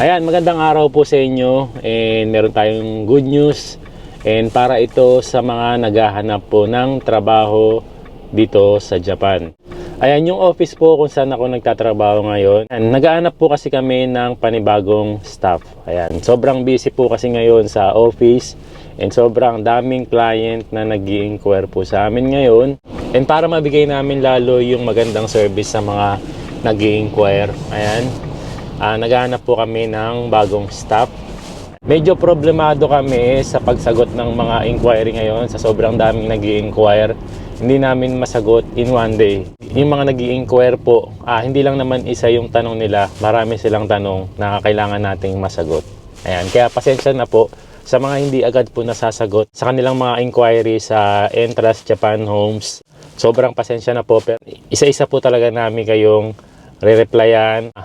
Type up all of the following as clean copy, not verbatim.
Ayan, magandang araw po sa inyo and meron tayong good news and para ito sa mga naghahanap po ng trabaho dito sa Japan. Ayan yung office po kung saan ako nagtatrabaho ngayon. Naghahanap po kasi kami ng panibagong staff. Ayan, sobrang busy po kasi ngayon sa office and sobrang daming client na nag-i-inquire po sa amin ngayon. And para mabigay namin lalo yung magandang service sa mga nag-i-inquire, ayan, naghahanap po kami ng bagong staff. Medyo problemado kami sa pagsagot ng mga inquiry ngayon sa sobrang daming nag-i-inquire. Hindi namin masagot in one day. Yung mga nag-i-inquire po, hindi lang naman isa yung tanong nila. Marami silang tanong na kailangan nating masagot. Ayan, kaya pasensya na po sa mga hindi agad po nasasagot sa kanilang mga inquiry sa Entrust Japan Homes. Sobrang pasensya na po. Pero isa-isa po talaga namin kayong re-replyan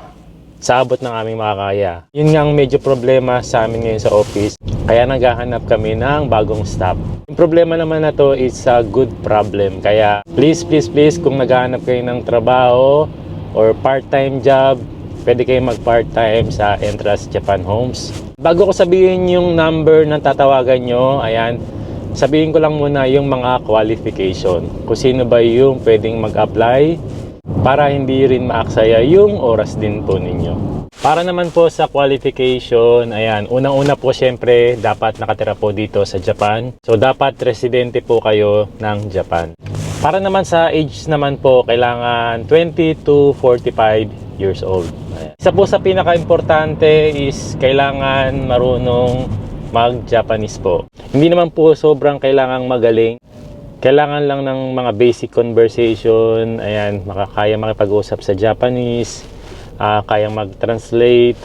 sa abot ng aming makakaya. Yun nga ang medyo problema sa amin ngayon sa office. Kaya naghahanap kami ng bagong staff. Yung problema naman na to is a good problem. Kaya please kung naghahanap kayo ng trabaho or part-time job, pwede kayo mag-part-time sa Entrust Japan Homes. Bago ko sabihin yung number na tatawagan nyo, ayan, sabihin ko lang muna yung mga qualification. Kung sino ba yung pwedeng mag-apply para hindi rin maaksaya yung oras din po ninyo. Para naman po sa qualification, ayan, unang-una po syempre dapat nakatira po dito sa Japan. So dapat residente po kayo ng Japan. Para naman sa age naman po, kailangan 20 to 45 years old. Ayan. Isa po sa pinaka-importante is kailangan marunong mag-Japanese po. Hindi naman po sobrang kailangang magaling. Kailangan lang ng mga basic conversation, ayan, kaya makipag-usap sa Japanese, kaya mag-translate.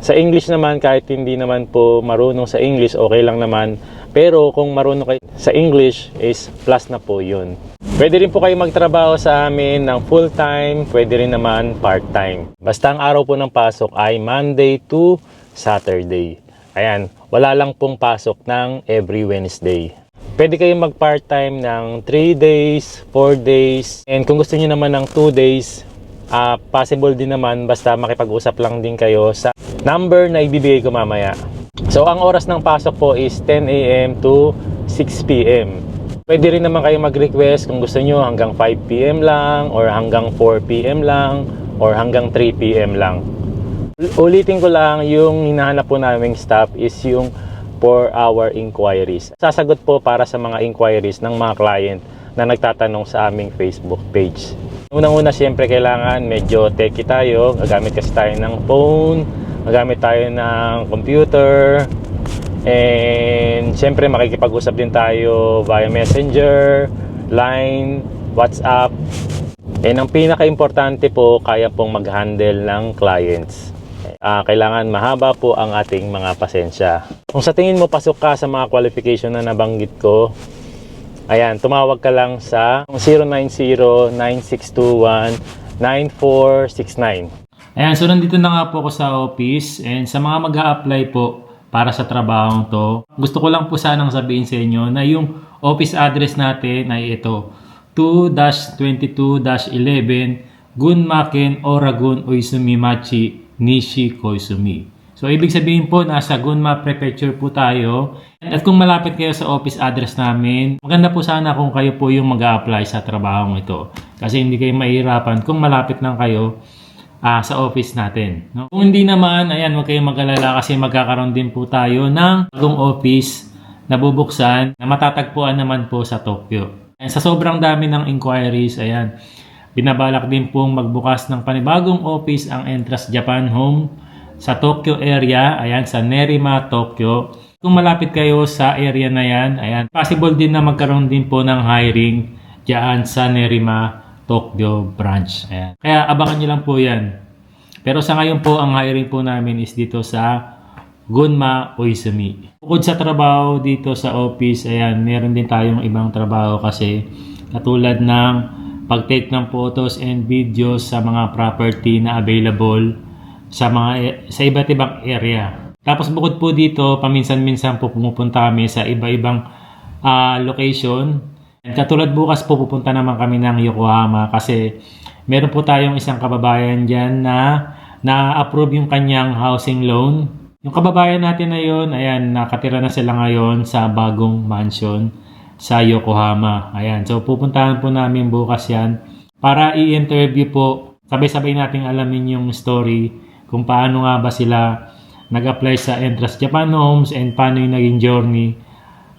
Sa English naman, kahit hindi naman po marunong sa English, okay lang naman. Pero kung marunong kayo sa English, is plus na po yun. Pwede rin po kayo magtrabaho sa amin ng full-time, pwede rin naman part-time. Basta ang araw po ng pasok ay Monday to Saturday. Ayan, wala lang pong pasok ng every Wednesday. Pwede kayo mag-part-time ng 3 days, 4 days, and kung gusto niyo naman ng 2 days, possible din naman basta makipag-usap lang din kayo sa number na ibibigay ko mamaya. So, ang oras ng pasok po is 10 a.m. to 6 p.m. Pwede rin naman kayo mag-request kung gusto niyo hanggang 5 p.m. lang, or hanggang 4 p.m. lang, or hanggang 3 p.m. lang. Ulitin ko lang, yung hinahanap po naming staff is yung 4-hour inquiries. Sasagot po para sa mga inquiries ng mga client na nagtatanong sa aming Facebook page. Unang-una, siyempre kailangan medyo techy tayo. Gagamit kasi tayo ng phone, gagamit tayo ng computer, and siyempre makikipag-usap din tayo via Messenger, Line, WhatsApp. And ang pinaka-importante po, kaya pong mag-handle ng clients. Kailangan mahaba po ang ating mga pasensya. Kung sa tingin mo pasok ka sa mga qualification na nabanggit ko, ayan, tumawag ka lang sa 090-9621-9469. Ayan, so nandito na nga po ako sa office, and sa mga mag-a-apply po para sa trabahong to, gusto ko lang po sanang sabihin sa inyo na yung office address natin ay ito, 2-22-11 Gunmaken, Oragon, Oisumimachi, Nishi, Koizumi. So, ibig sabihin po, nasa Gunma Prefecture po tayo. At kung malapit kayo sa office address namin, maganda po sana kung kayo po yung mag-a-apply sa trabahong ito. Kasi hindi kayo mahihirapan kung malapit lang kayo sa office natin. No? Kung hindi naman, ayan, huwag kayong mag-alala kasi magkakaroon din po tayo ng bagong office na bubuksan na matatagpuan naman po sa Tokyo. And sa sobrang dami ng inquiries, ayan, binabalak din pong magbukas ng panibagong office ang Entrust Japan Home sa Tokyo area, ayan, sa Nerima, Tokyo. Kung malapit kayo sa area na yan, ayan, possible din na magkaroon din po ng hiring diyan sa Nerima, Tokyo branch. Ayan. Kaya abangan nyo lang po yan. Pero sa ngayon po, ang hiring po namin is dito sa Gunma, Oizumi. Bukod sa trabaho dito sa office, ayan, meron din tayong ibang trabaho kasi katulad ng pag-take ng photos and videos sa mga property na available sa iba't ibang area. Tapos bukod po dito, paminsan-minsan po pumupunta kami sa iba-ibang location. Katulad bukas po pupunta naman kami ng Yokohama kasi meron po tayong isang kababayan dyan na na-approve yung kanyang housing loan. Yung kababayan natin na yun, ayan, nakatira na sila ngayon sa bagong mansion sa Yokohama. Ayan, so pupuntahan po namin bukas yan para i-interview po. Sabay-sabay nating alamin yung story kung paano nga ba sila nag-apply sa Entrust Japan Homes and paano yung naging journey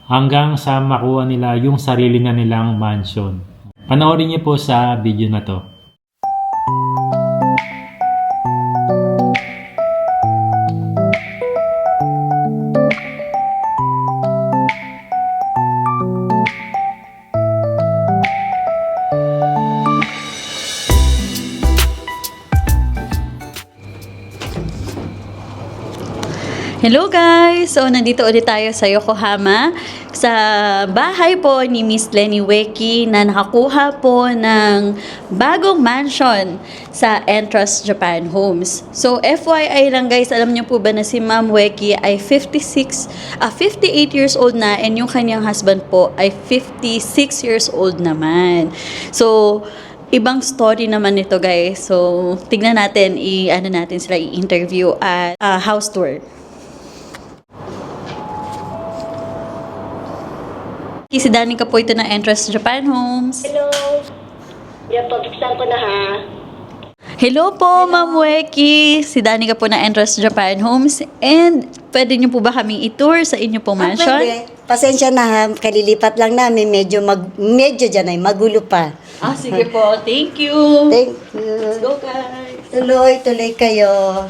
hanggang sa makuha nila yung sarili na nilang mansion. Panoorin niyo po sa video na to. Hello guys! So, nandito ulit tayo sa Yokohama sa bahay po ni Miss Lenny Ueki na nakakuha po ng bagong mansion sa Entrust Japan Homes. So, FYI lang guys, alam niyo po ba na si Ma'am Ueki ay 58 years old na and yung kanyang husband po ay 56 years old naman. So, ibang story naman ito guys. So, tignan natin, natin sila i-interview at house tour. Si Danica po ito ng Entrust Japan Homes. Hello. Yan po, buksan ko na ha. Hello po, Ma'am Ueki. Si Danica po ng Entrust Japan Homes. And pwede niyo po ba kaming i-tour sa inyo pong mansion? Pwede. Pasensya na ha, kalilipat lang namin. Medyo dyan ay magulo pa. Sige po. Thank you. Thank Let's you. go, guys. Tuloy kayo.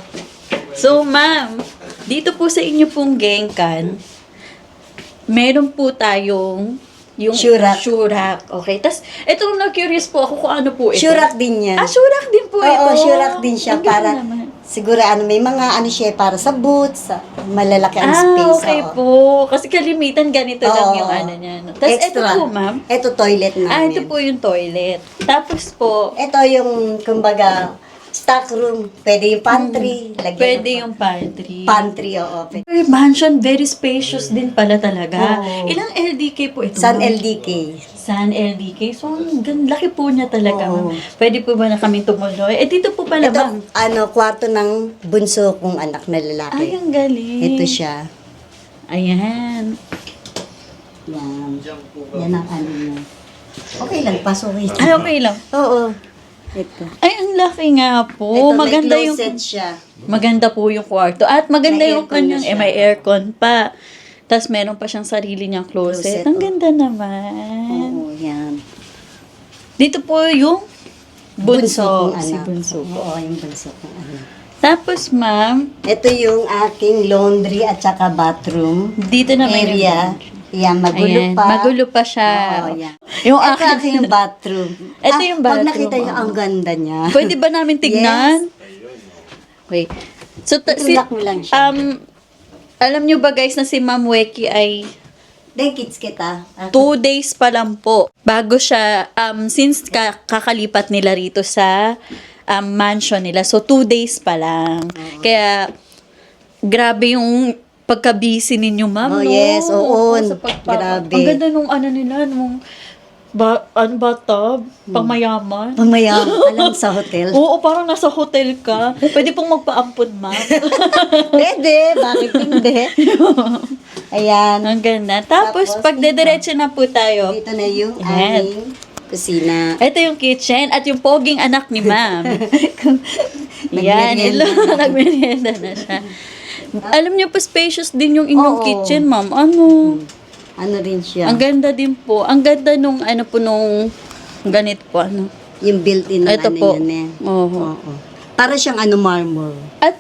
So, ma'am, dito po sa inyo pong Genkan, meron po tayong yung Shurak. Shurak. Okay. Tapos, ito na-curious po ako kung ano po ito. Shurak din yan. Shurak din po ito. Oo, shurak din siya. Ang ganda Para, naman. siguro may mga siya para sa boots, malalaki ang space. Okay oo. po. Kasi kalimitan ganito lang Oo. yung niya. No? Tapos ito Extra. po, ma'am. Ito toilet namin. Ito po yung toilet. Tapos po, Ito yung, kumbaga, stock room. Pwede yung pantry. Lagyan pwede ng yung pantry. pantry, oo. Mansion, very spacious din pala talaga. Oo. Ilang LDK po ito? San ma'am? LDK. San LDK. So, laki po niya talaga, Oo. ma'am. Pwede po ba na kami tumuloy? Dito po pala, Ito, ma'am. kwarto ng bunso kong anak na lalaki. Ay, ang galing. Ito siya. Ayan. Yan. Yan ang ano niya. Okay lang, pasukin. Ay, okay lang. Oo. Ito. Ay, ang laki nga po. Ito, Maganda may yung... closet siya. Maganda po yung kwarto. At maganda May yung aircon na kanyang, siya. may aircon pa. Tapos meron pa siyang sarili niyang closet. Closet, Ang oh. ganda naman. Oo, yan. Dito po yung bunso. kong Si anak. bunso po. Oo, yung bunso kong anak. Tapos, ma'am, Ito yung aking laundry at saka bathroom dito naman area. Yan, yung... magulo Ayan, pa. magulo pa siya. Oo, yan. Yung Ito akin, aking bathroom. Ito yung Pag bathroom, nakita niyo, oo. ang ganda niya. pwede ba namin tignan? Wait. So, Itulak mo lang siya. alam niyo ba guys na si Ma'am Ueki ay Then, kids kita. 2 days pa lang po bago siya, since kakalipat nila rito sa mansion nila. So, 2 days pa lang. Kaya, grabe yung pagka-busy ninyo, ma'am, Oh, no? yes, oo. Sa Grabe. Ang ganda nung nila, nung bathtub, pangmayaman. Mamaya, alam sa hotel. Oo, parang nasa hotel ka. Pwede pong magpaampon, ma'am. Pwede, bakit hindi? Ayan. Ang ganda. Tapos, Tapos, pag dediretso na po tayo, Dito na yung Ayan. aming kusina. ito yung kitchen at yung poging anak ni ma'am. Yan, Nagmerienda na. nagmerienda na siya. Alam niyo po, spacious din yung inyong Oo. kitchen, ma'am. Ano? Ano rin siya? Ang ganda din po. Ang ganda nung, nung ganit po, Yung built-in na Ito ano po. yun eh. Oo. Oo. Para siyang marmor. At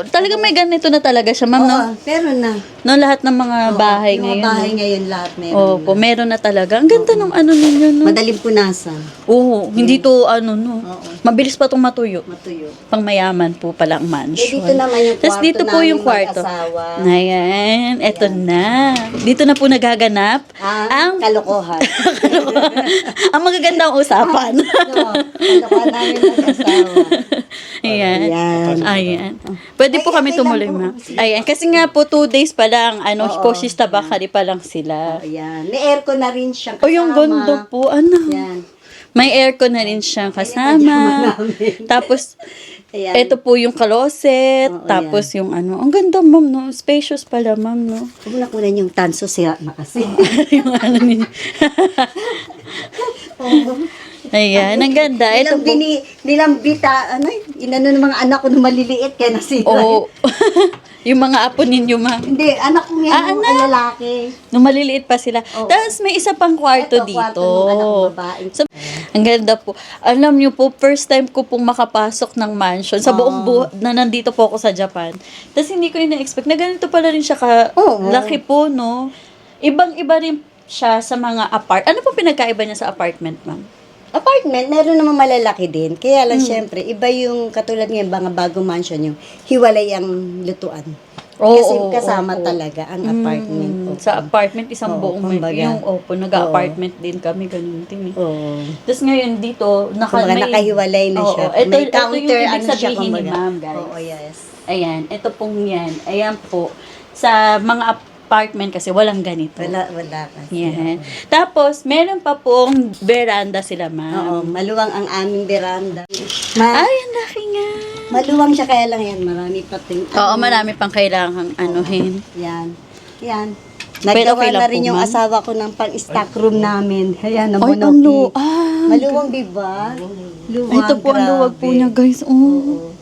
talagang may ganito na talaga siya, ma'am, no? Oo, pero na. No, lahat ng mga bahay yung ngayon. mga bahay no? ngayon lahat meron Opo, na. meron na talaga. Ang ganda nung ninyo, no? Madaling punasan. Oo, hindi to, no? Oo. Mabilis pa itong matuyo. Matuyo. Pangmayaman po pala ang mansion. Dito naman yung Tapos kwarto dito po yung naming kwarto. mag-asawa. Ayan, eto na. Dito na po nagaganap ang Kalokohan. ang magagandang usapan. No, kalokohan namin mag-asawa. Ayan. Ayan. Ayan. Pwede po Ay, kami okay lang tumuloy, po. ma'am. Ayan. Kasi nga po, 2 days pa lang, Oo. po, Sista Bakari pa lang sila. Ayan. May aircon na rin siyang O, yung gondo po, Yan. May aircon na rin siyang Pajama kasama. namin. Tapos, Ayan. Ito po yung closet, Oo, tapos yung ano. Ang ganda, ma'am, no? Spacious pala, ma'am, no? Huwag na kunan yung tanso siya na kasi. Yung ano ninyo. Ayan, ang ganda. Ito po. Nilambita, inano ng mga anak ko na maliliit kaya nasira. Oo. Yung mga apo ninyo, ma'am. Hindi, anak ko nga yung lalaki. Nung maliliit pa sila. Oo. Tapos may isa pang kwarto Ito, dito. kwarto ng anak ko babae. So, ang ganda po. Alam niyo po, first time ko pong makapasok ng mansion sa buong buhay na nandito po ako sa Japan. Tapos hindi ko yung na-expect na ganito pala rin siya Oo. laki po, no? Ibang-iba rin siya sa mga Ano po pinagkaiba niya sa apartment, ma'am? Apartment, meron naman malalaki din. Kaya lang, syempre, iba yung katulad ng mga bagong mansion, yung hiwalay ang lutuan. Kasi kasama talaga ang apartment. Opo. Sa apartment, isang Oo, buong kumbaga. yung nag-apartment din kami, ganun din eh. Oo. Tapos ngayon dito, Kumbaga, nakahiwalay na siya. Ito, May ito counter, yung ibig siya, sabihin ni kumbaga. ma'am, guys. Oo, yes. Ayan, ito pong yan. Ayan po. Sa mga apartment kasi walang ganito. Wala kasi. Yan. Tapos, meron pa pong veranda sila, Oo, ma'am. maluwang ang aming veranda. Ay, ang laki nga. Maluwang siya kaya lang yan. Marami pa ting. Oo, marami pang kailangang anuhin. Yan. Yan. Pero Nagawa okay lang na rin po, yung ma'am? asawa ko ng pang-stock room namin. Ayan, ang Ay, ang monoki. Maluwang, di ba? Luwang, Ito po ang luwag po niya, guys. Oh.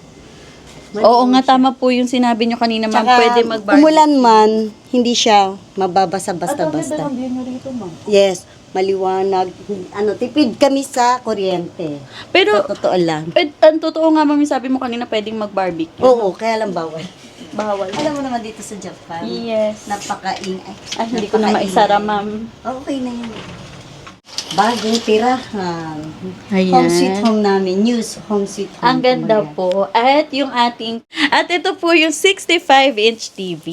Oo nga, tama po yung sinabi nyo kanina, ma'am. Tsaka, Pwede mag-barbecue. umulan man, hindi siya mababasa basta-basta. view nyo rito, ma'am. Yes, maliwanag. Tipid kami sa kuryente. Pero, Sa totoo lang. ang totoo nga, ma'am, yung sabi mo kanina, pwedeng mag-barbecue. Oo, kaya lang bawal. Bawal. Alam mo naman dito sa Japan, Yes. napaka-ingay. Ay, hindi ko na maisara, ma'am. Okay na yan. Bagong tirahan. Ayan. Home sweet home namin. News home sweet home. Ang ganda kumbaga. po. At yung at ito po yung 65-inch TV.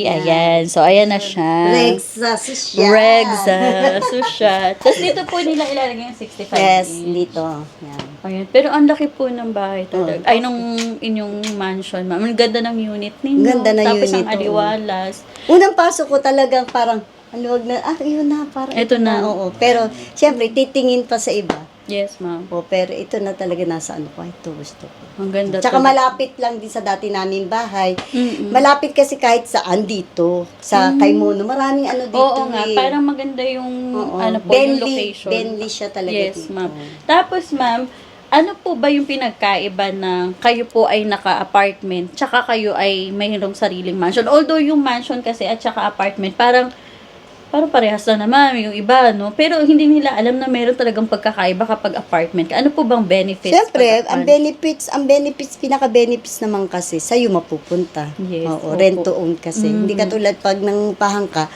Ayan. So, ayan na siya. Rexa, susya. Regza. So, siya. Tapos dito po nila ilalagay yung 65 Yes, inch. dito. Yan. Ayan. Pero ang laki po ng bahay talaga. Ay, nung inyong mansion, ma'am. Ang ganda ng unit ninyo. Ganda ng Tapos unit, ang aliwalas. Unang pasok ko talagang parang, luwag na, yun na, parang Ito na. Oo, pero, siyempre, titingin pa sa iba. Yes, ma'am. O, pero ito na talaga nasa ano ko. Ito gusto ko. Ang ganda Tsaka talaga. malapit lang din sa dati namin bahay. Mm-mm. Malapit kasi kahit saan dito. Sa Kaimono. Maraming ano dito. Oo nga, eh. parang maganda yung Oo. ano po, yung Bentley. location. Bentley siya talaga Yes, dito. ma'am. Tapos, ma'am, ano po ba yung pinagkaiba ng kayo po ay naka-apartment tsaka kayo ay mayroong sariling mansion? Although yung mansion kasi at tsaka apartment, parang parehas na naman yung iba, no? Pero hindi nila alam na meron talagang pagkakaiba kapag apartment. Ano po bang benefits? Siyempre, pag- ang benefits, pinaka-benefits naman kasi, sa'yo mapupunta. Yes, Oo, opo. rent to own kasi. Hindi katulad pag nang pahang ka,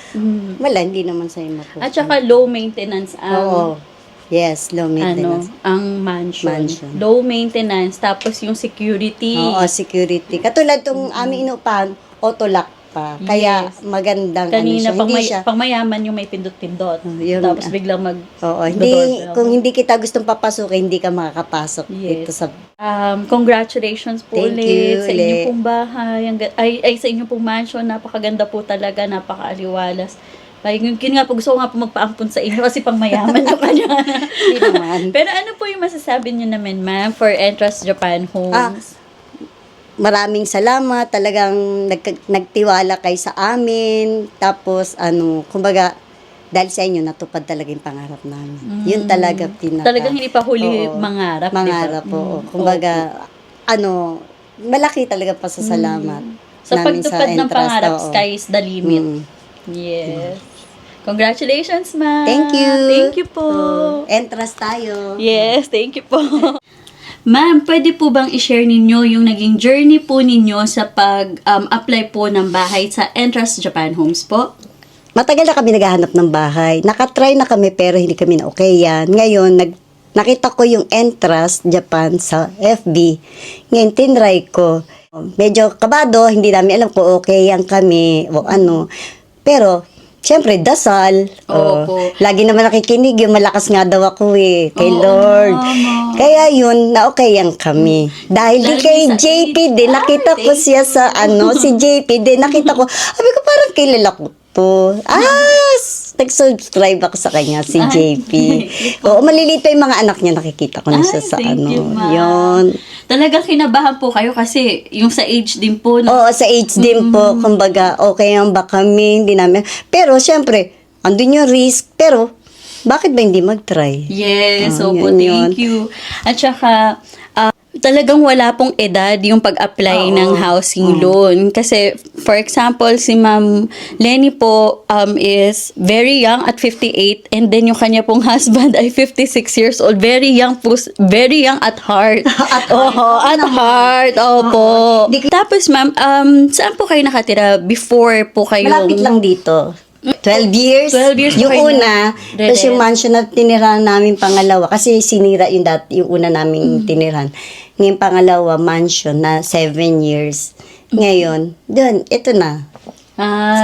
wala, hindi naman sa'yo mapupunta. At saka low maintenance ang Oo. Yes, low maintenance. ang mansion. Mansion. Low maintenance, tapos yung security. Oo, security. Katulad tong aming inupahan, auto-lock pa. Kaya Yes. magandang Kanina, ano siya. Hindi siya. pang mayaman yung may pindot-pindot. Yung- Tapos biglang Oo, doorbell. kung hindi kita gustong papasukin, hindi ka makakapasok Yes. dito sa Congratulations po Thank ulit you sa inyong ulit. pong bahay. Ay, sa inyong pong mansion. Napakaganda po talaga. Napakaaliwalas. Like, yun nga po, gusto ko nga po magpaampun sa inyo kasi pang mayaman yung kanya. Hindi naman. Pero ano po yung masasabi niyo naman, ma'am, for Entrust Japan Homes? Maraming salamat. Talagang nagtiwala kayo sa amin. Tapos, kumbaga, dahil sa inyo, natupad talaga yung pangarap namin. Yun talaga Talagang hindi pa huli Oo. mangarap, mangarap, di ba? oo. Kumbaga, malaki talaga pasasalamat. Sa namin pagtupad ng Entrust, pangarap, oo. sky is the limit. Mm. Yes. Congratulations, ma'am. Thank you. Thank you po. Entrust tayo. Yes, thank you po. Ma'am, pwede po bang i-share ninyo yung naging journey po ninyo sa pag-apply po ng bahay sa Entrust Japan Homes po? Matagal na kami naghahanap ng bahay. Nakatry na kami pero hindi kami na okay yan. Ngayon, nakita ko yung Entrust Japan sa FB. Ngayon, tinry ko. Medyo kabado, hindi namin alam kung okay yan kami o ano. Pero, syempre, dasal. Opo. Lagi naman nakikinig yung malakas nga daw ako kay Oo, Lord. mama. Kaya yun, na okay yan kami. Dahil din Dahil kay sa JP age. din, nakita ko thank siya sa si JP din, nakita ko, sabi ko parang kilala ko to. nag-subscribe ako sa kanya, si JP. Oo, maliliit pa yung mga anak niya, nakikita ko na siya sa thank ano. you, ma'am. Yun. Talagang kinabahan po kayo kasi yung sa age din po. No? Oo, sa age din po, kumbaga, okay ang ba kami, hindi namin. Pero, syempre, andun yung risk, pero, bakit ba hindi mag-try? Yes, Ah, opo, yun. thank you. At saka, talagang wala pong edad yung pag-apply ng housing loan. Kasi, for example, si Ma'am Lenny po is very young at 58 and then yung kanya pong husband ay 56 years old. Very young po, very young at heart. At heart, opo. Tapos ma'am, saan po kayo nakatira before po kayo? Malapit lang dito. 12 years. 12 years Yung po kayo una, na- tapos yung mansion na tinirahan namin pangalawa, kasi sinira yung yung una namin tinirahan. Ngayon pangalawa, mansion na 7 years. Ngayon, dun, ito na.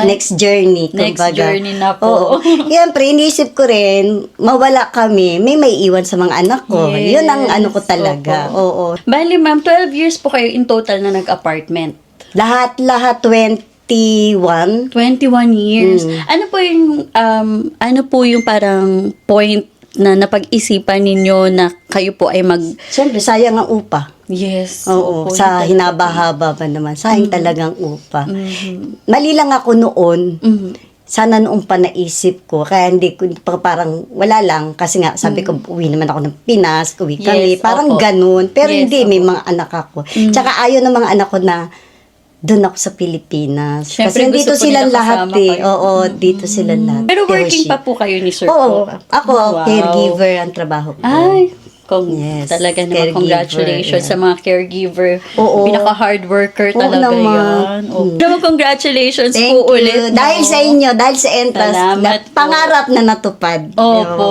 Next journey, Next kumbaga. journey na po. Oo. Siyempre, inisip ko rin, mawala kami, may iwan sa mga anak ko. Yes. Yun ang ano ko talaga. Opo. Oo. Bali ma'am, 12 years po kayo in total na nag-apartment. Lahat 21. 21 years. Ano po yung parang point na napag-isipan ninyo na kayo po ay Siyempre, sayang ang upa. Yes. Oo, opo, sa yun hinaba-haba pa naman. Sayang talagang upa. Mhm. Mali lang ako noon. Mhm. Sana noong pa naisip ko. Kaya hindi ko, parang wala lang. Kasi nga, sabi ko, uwi naman ako ng Pinas, uwi kami. Yes, Parang opo. ganun. Pero Yes, hindi, may opo. mga anak ako. Tsaka ayaw ng mga anak ko na doon ako sa Pilipinas. Syempre, Kasi dito gusto po silang nila lahat kasama eh. kayo. Oo, dito silang lahat. Pero working Hiroshi. pa po kayo ni Sir Oo, po? ako, Wow. caregiver ang trabaho ko. Ay, Yes, talaga naman caregiver, congratulations yeah. sa mga caregiver. Oo. Pinaka-hard worker Oo talaga naman. yan. Naman congratulations Thank po you. ulit. Dahil no? sa inyo, dahil sa entrance, Salamat po. pangarap na natupad. Opo.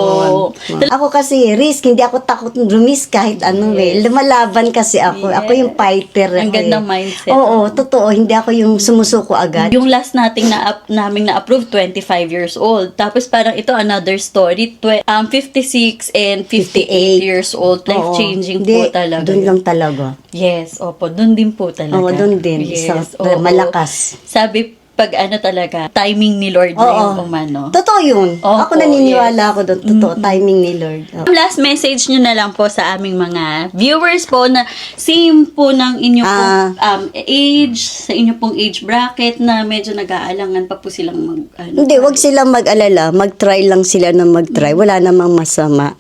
Yun. Ako kasi, risk, hindi ako takot rumisk kahit ano eh. Lumalaban kasi ako. Yes. Ako yung fighter. Ang ako gandang eh. mindset. Oo, totoo. Hindi ako yung sumusuko agad. Yung last naming na-approve, 25 years old. Tapos parang ito, another story, 56 and 58 years old. Life-changing Hindi, po talaga. doon lang talaga. Yes, opo. Doon din po talaga. Oo, doon din. Yes, Sa malakas. Sabi, pag ano talaga, timing ni Lord na Oo. yung umano. Totoo yun. Opo, Ako naniniwala yes. ako doon. Totoo, timing ni Lord. Oo. Last message nyo na lang po sa aming mga viewers po na same po ng inyo pong age, sa inyo pong age bracket na medyo nag-aalangan pa po silang Hindi, wag silang mag-alala. Mag-try lang sila na mag-try. Wala namang masama.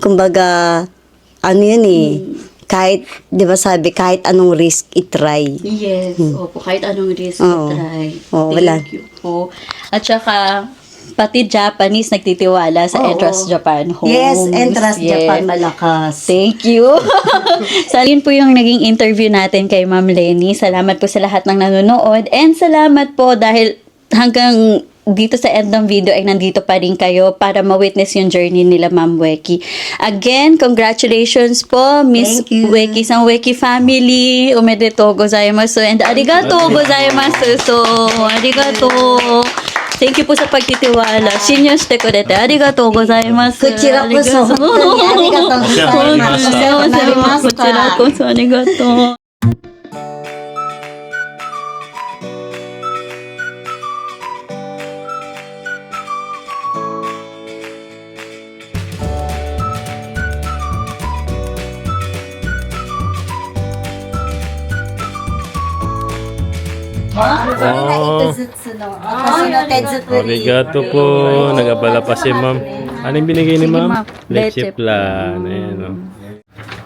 Kumbaga, ano yun eh. Kahit, di ba sabi, kahit anong risk, itry. Yes, opo. Kahit anong risk Oo. try. Oo, Thank wala. you po. At saka, pati Japanese nagtitiwala sa Oo. Entrust Japan Homes. Yes, Entrust Yes. Japan, malakas. Thank you. Salin po yung naging interview natin kay Ma'am Lenny. Salamat po sa lahat ng nanonood. And salamat po dahil hanggang dito sa end ng video ay nandito pa rin kayo para ma-witness yung journey nila Ma'am Weki. Again, congratulations po Miss Thank you. Weki sa Weki family. Omedetou gozaimasu and arigatou gozaimasu. So, arigato. Thank you po sa pagtitiwala. Shinyo shite kurete. Arigatou gozaimasu. Kuchira ko so. Arigatou gozaimasu. Kuchira ko so. Arigatou. Arigato po. Nag-abala pa si ma'am. Anong binigay ni ma'am? ma'am. Leche Leche plan. Ayan o.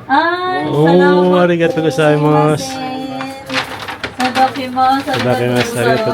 Ay, Oh, arigato gozaimasu. Sadakimasu. Sadakimasu. Arigato.